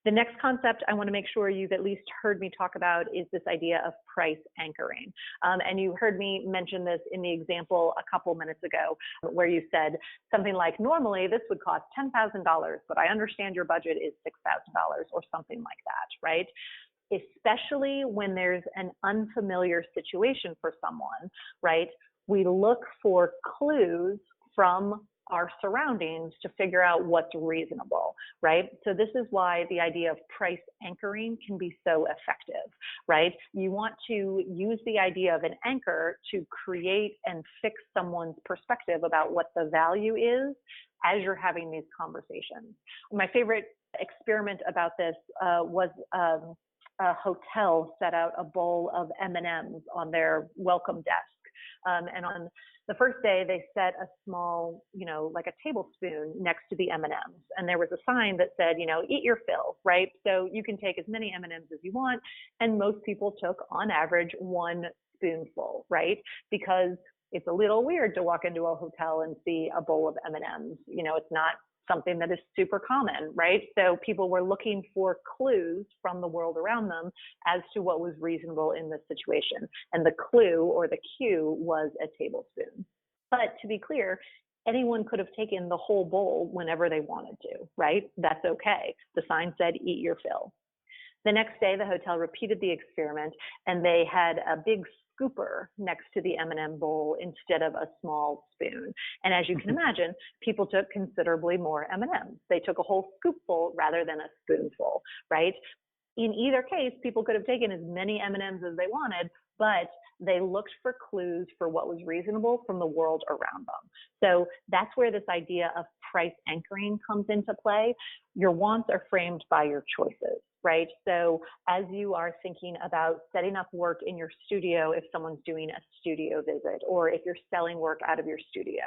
The next concept I want to make sure you've at least heard me talk about is this idea of price anchoring. And you heard me mention this in the example a couple minutes ago, where you said something like, normally this would cost $10,000, but I understand your budget is $6,000 or something like that, right? Especially when there's an unfamiliar situation for someone, right? We look for clues from our surroundings to figure out what's reasonable, right? So this is why the idea of price anchoring can be so effective, right? You want to use the idea of an anchor to create and fix someone's perspective about what the value is as you're having these conversations. My favorite experiment about this was a hotel set out a bowl of M&Ms on their welcome desk. And on the first day, they set a small, like a tablespoon next to the M&Ms. And there was a sign that said, eat your fill, right? So you can take as many M&Ms as you want. And most people took, on average, one spoonful, right? Because it's a little weird to walk into a hotel and see a bowl of M&Ms. It's not something that is super common, right? So people were looking for clues from the world around them as to what was reasonable in this situation. And the clue or the cue was a tablespoon. But to be clear, anyone could have taken the whole bowl whenever they wanted to, right? That's okay. The sign said, eat your fill. The next day, the hotel repeated the experiment, and they had a big scooper next to the M&M bowl instead of a small spoon. And as you can imagine, people took considerably more M&Ms. They took a whole scoopful rather than a spoonful, right? In either case, people could have taken as many M&Ms as they wanted, but they looked for clues for what was reasonable from the world around them. So that's where this idea of price anchoring comes into play. Your wants are framed by your choices, right? So as you are thinking about setting up work in your studio, if someone's doing a studio visit, or if you're selling work out of your studio,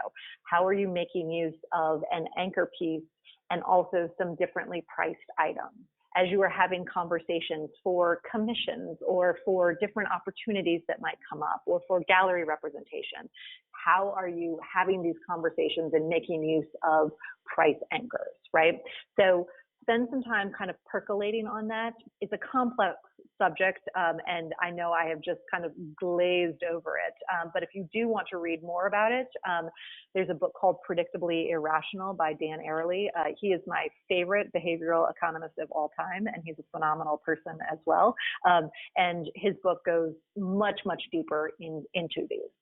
how are you making use of an anchor piece and also some differently priced items? As you are having conversations for commissions or for different opportunities that might come up or for gallery representation, how are you having these conversations and making use of price anchors, right? So spend some time kind of percolating on that. It's a complex subject, and I know I have just kind of glazed over it. But if you do want to read more about it, there's a book called Predictably Irrational by Dan Ariely. He is my favorite behavioral economist of all time, and he's a phenomenal person as well. And his book goes much, much deeper into these.